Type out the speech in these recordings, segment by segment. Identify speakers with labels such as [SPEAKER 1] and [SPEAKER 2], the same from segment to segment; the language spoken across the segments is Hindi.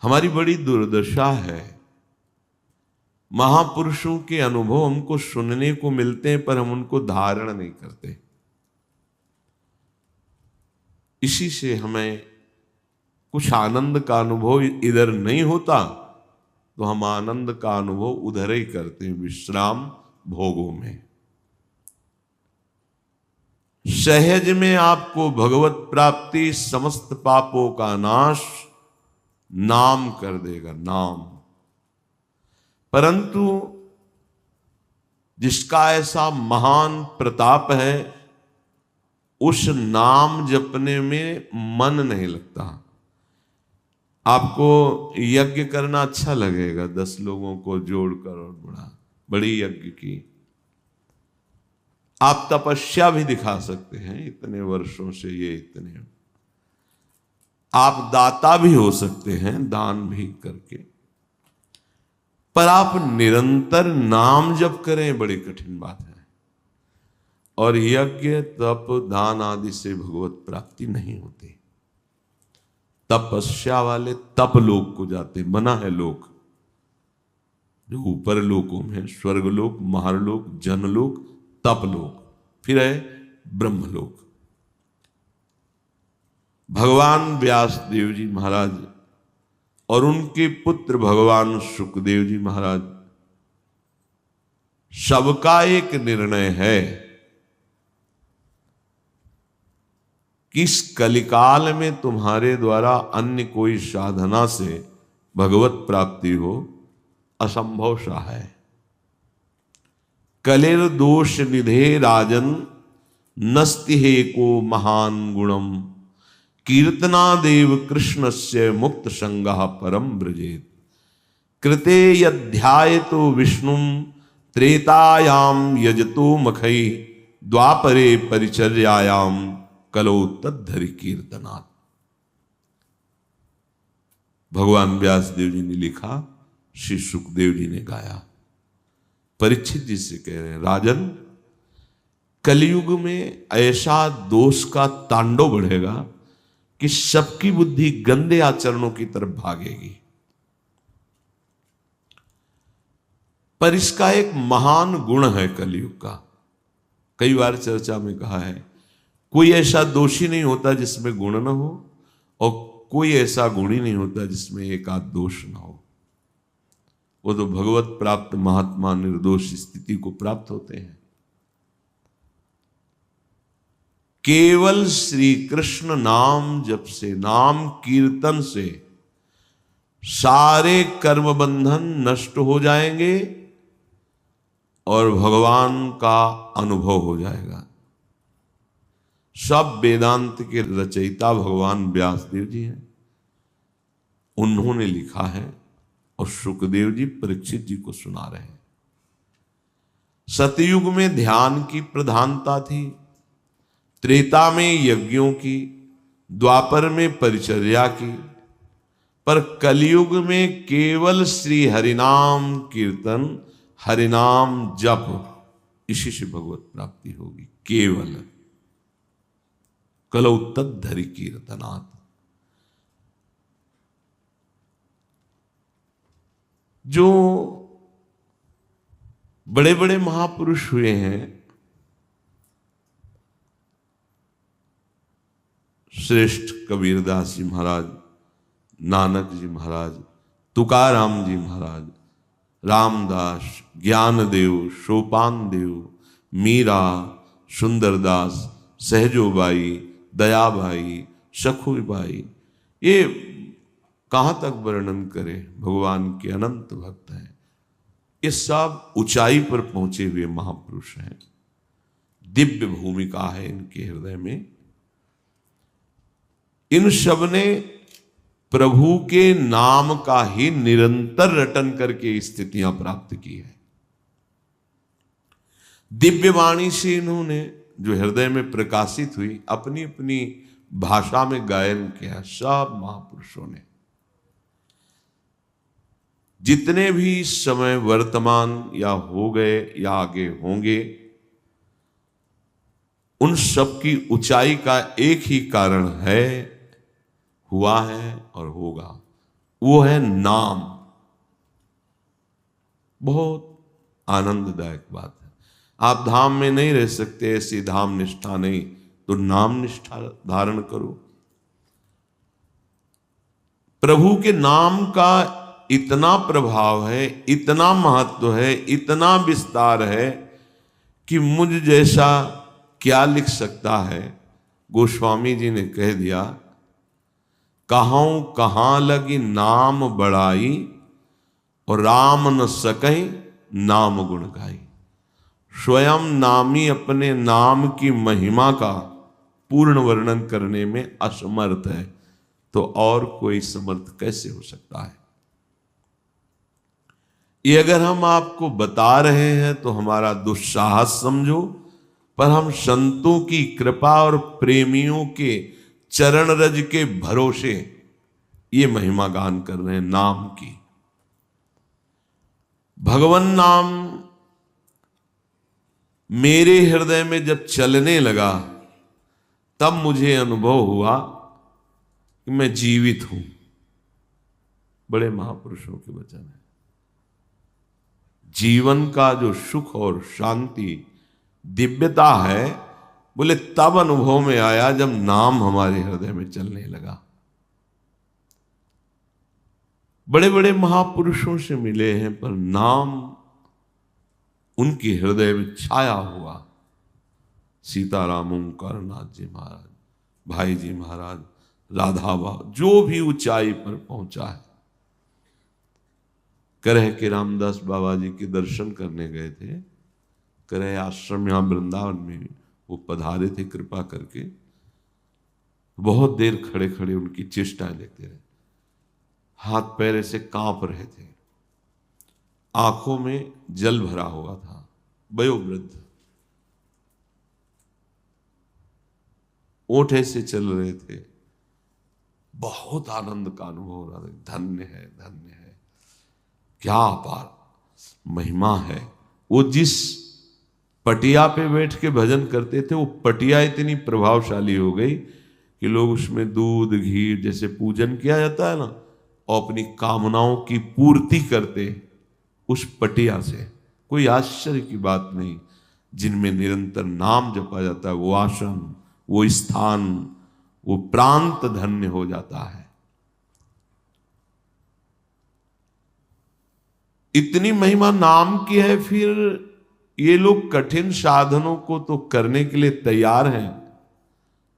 [SPEAKER 1] हमारी बड़ी दुर्दशा है। महापुरुषों के अनुभव हमको सुनने को मिलते हैं पर हम उनको धारण नहीं करते। इसी से हमें कुछ आनंद का अनुभव इधर नहीं होता तो हम आनंद का अनुभव उधर ही करते हैं, विश्राम भोगों में। सहज में आपको भगवत प्राप्ति, समस्त पापों का नाश नाम कर देगा, नाम। परंतु जिसका ऐसा महान प्रताप है, उस नाम जपने में मन नहीं लगता। आपको यज्ञ करना अच्छा लगेगा, 10 लोगों को जोड़कर और बड़ी यज्ञ की। आप तपस्या भी दिखा सकते हैं, इतने वर्षों से ये इतने। आप दाता भी हो सकते हैं, दान भी करके। पर आप निरंतर नाम जप करें, बड़ी कठिन बात है। और यज्ञ, तप, दान आदि से भगवत प्राप्ति नहीं होती। तपस्या वाले तप लोक को जाते, बना है लोक जो ऊपर लोकों में, स्वर्गलोक, महारलोक, जनलोक, तपलोक, फिर है ब्रह्मलोक। भगवान व्यास देव जी महाराज और उनके पुत्र भगवान सुखदेव जी महाराज, सबका एक निर्णय है कि इस कलिकाल में तुम्हारे द्वारा अन्य कोई साधना से भगवत प्राप्ति हो असंभव सा है। कलेर दोष निधे राजन नस्ति हे को महान गुणम, कीर्तनादेव कृष्णस्य मुक्त संगः परम ब्रजेत। कृते यध्यायतो विष्णुम त्रेतायाम यजतो मखै, द्वापरे परिचर्यायाम कलो तद्धरि कीर्तनात्। भगवान व्यास देव जी ने लिखा, श्री सुखदेव जी ने गाया। परीक्षित जी से कह रहे हैं, राजन, कलयुग में ऐसा दोष का तांडव बढ़ेगा कि सबकी बुद्धि गंदे आचरणों की तरफ भागेगी। पर इसका एक महान गुण है कलयुग का। कई बार चर्चा में कहा है, कोई ऐसा दोषी नहीं होता जिसमें गुण न हो, और कोई ऐसा गुणी नहीं होता जिसमें एक आध दोष न हो। वो तो भगवत प्राप्त महात्मा निर्दोष स्थिति को प्राप्त होते हैं। केवल श्री कृष्ण नाम जप से, नाम कीर्तन से सारे कर्म बंधन नष्ट हो जाएंगे और भगवान का अनुभव हो जाएगा। सब वेदांत के रचयिता भगवान व्यासदेव जी हैं, उन्होंने लिखा है और सुखदेव जी परीक्षित जी को सुना रहे हैं। सतयुग में ध्यान की प्रधानता थी, त्रेता में यज्ञों की, द्वापर में परिचर्या की, पर कलयुग में केवल श्री हरिनाम कीर्तन, हरिनाम जप, इसी से भगवत प्राप्ति होगी। केवल कलौ तद्धरि कीर्तनात्। जो बड़े बड़े महापुरुष हुए हैं, श्रेष्ठ कबीरदास जी महाराज, नानक जी महाराज, तुकाराम जी महाराज, रामदास, ज्ञानदेव, सोपान देव, मीरा, सुंदरदास, सहजोबाई, दयाबाई, सखुबाई, ये कहां तक वर्णन करें। भगवान के अनंत भक्त हैं। ये सब ऊंचाई पर पहुंचे हुए महापुरुष हैं। दिव्य भूमिका है इनके हृदय में। इन सब ने प्रभु के नाम का ही निरंतर रटन करके स्थितियां प्राप्त की है। दिव्य वाणी से इन्होंने जो हृदय में प्रकाशित हुई, अपनी अपनी भाषा में गायन किया। सब महापुरुषों ने, जितने भी समय वर्तमान या हो गए या आगे होंगे, उन सब की ऊंचाई का एक ही कारण है, हुआ है और होगा। वो है नाम। बहुत आनंददायक बात है। आप धाम में नहीं रह सकते, ऐसी धाम निष्ठा नहीं, तो नाम निष्ठा धारण करो। प्रभु के नाम का इतना प्रभाव है, इतना महत्व है, इतना विस्तार है कि मुझ जैसा क्या लिख सकता है। गोस्वामी जी ने कह दिया, कहूं कहां लगी नाम बढ़ाई, और राम न सकई नाम गुण गाई। स्वयं नामी अपने नाम की महिमा का पूर्ण वर्णन करने में असमर्थ है, तो और कोई समर्थ कैसे हो सकता है। ये अगर हम आपको बता रहे हैं तो हमारा दुस्साहस समझो, पर हम संतों की कृपा और प्रेमियों के चरण रज के भरोसे ये महिमा गान कर रहे हैं नाम की। भगवान नाम मेरे हृदय में जब चलने लगा, तब मुझे अनुभव हुआ कि मैं जीवित हूं। बड़े महापुरुषों के वचन है। जीवन का जो सुख और शांति, दिव्यता है, बोले तब अनुभव में आया जब नाम हमारे हृदय में चलने लगा। बड़े बड़े महापुरुषों से मिले हैं, पर नाम उनके हृदय में छाया हुआ। सीताराम ओंकारनाथ जी महाराज, भाई जी महाराज, राधा बाबा, जो भी ऊंचाई पर पहुंचा है। करह के रामदास बाबा जी के दर्शन करने गए थे। करह आश्रम यहां वृंदावन में वो पधारे थे कृपा करके। बहुत देर खड़े खड़े उनकी चेष्टाएं देखते रहे। हाथ पैर ऐसे कांप रहे थे, आंखों में जल भरा हुआ था। वयोवृद्ध, ओठ ऐसे चल रहे थे। बहुत आनंद का अनुभव हो रहा था। धन्य है, धन्य है, क्या अपार महिमा है। वो जिस पटिया पे बैठ के भजन करते थे, वो पटिया इतनी प्रभावशाली हो गई कि लोग उसमें दूध घी, जैसे पूजन किया जाता है ना, और अपनी कामनाओं की पूर्ति करते उस पटिया से। कोई आश्चर्य की बात नहीं। जिनमें निरंतर नाम जपा जाता है, वो आश्रम, वो स्थान, वो प्रांत धन्य हो जाता है। इतनी महिमा नाम की है, फिर ये लोग कठिन साधनों को तो करने के लिए तैयार हैं,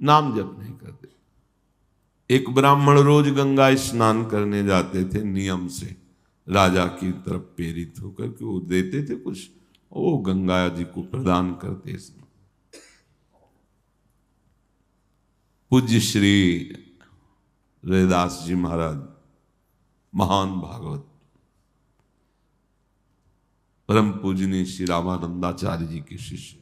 [SPEAKER 1] नाम जप नहीं करते। एक ब्राह्मण रोज गंगा स्नान करने जाते थे नियम से, राजा की तरफ प्रेरित होकर के वो देते थे कुछ, वो गंगा जी को प्रदान करते। पूज्य श्री रैदास जी महाराज, महान भागवत, परम पूजनीय श्री रामानंदाचार्य जी के शिष्य,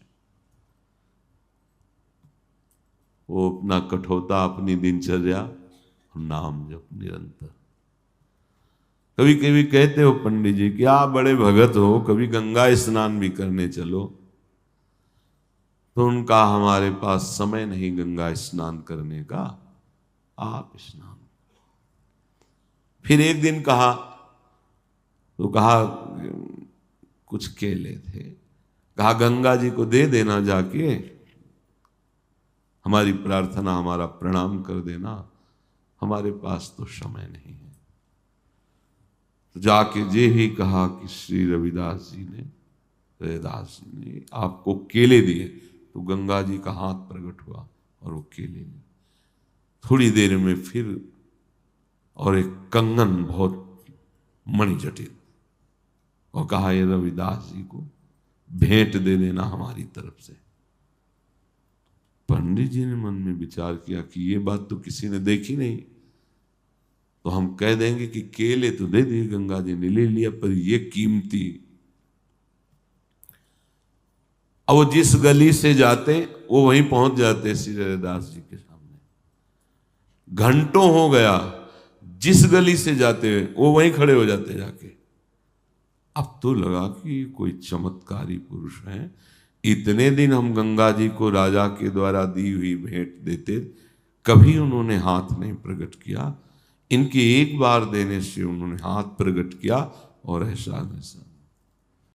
[SPEAKER 1] वो अपना कठोता, अपनी दिनचर्या, नाम जप निरंतर। कभी कभी कहते हो पंडित जी कि आप बड़े भगत हो, कभी गंगा स्नान भी करने चलो। तो उनका, हमारे पास समय नहीं गंगा स्नान करने का, आप स्नान। फिर एक दिन कहा, तो कहा कुछ केले थे, कहा गंगा जी को दे देना जाके, हमारी प्रार्थना, हमारा प्रणाम कर देना, हमारे पास तो समय नहीं है। तो जाके जे ही कहा कि श्री रविदास जी ने, रैदास जी ने आपको केले दिए, तो गंगा जी का हाथ प्रकट हुआ और वो केले लिए। थोड़ी देर में फिर, और एक कंगन बहुत मणिजटिल, और कहा ये रविदास जी को भेंट दे देना हमारी तरफ से। पंडित जी ने मन में विचार किया कि ये बात तो किसी ने देखी नहीं, तो हम कह देंगे कि केले तो दे दिए, गंगा जी ने ले लिया, पर ये कीमती। अब वो जिस गली से जाते, वो वहीं पहुंच जाते श्री रविदास जी के सामने। घंटों हो गया, जिस गली से जाते वो वहीं खड़े हो जाते जाके। अब तो लगा कि कोई चमत्कारी पुरुष हैं। इतने दिन हम गंगा जी को राजा के द्वारा दी हुई भेंट देते, कभी उन्होंने हाथ नहीं प्रकट किया। इनके एक बार देने से उन्होंने हाथ प्रकट किया और एहसान ऐसा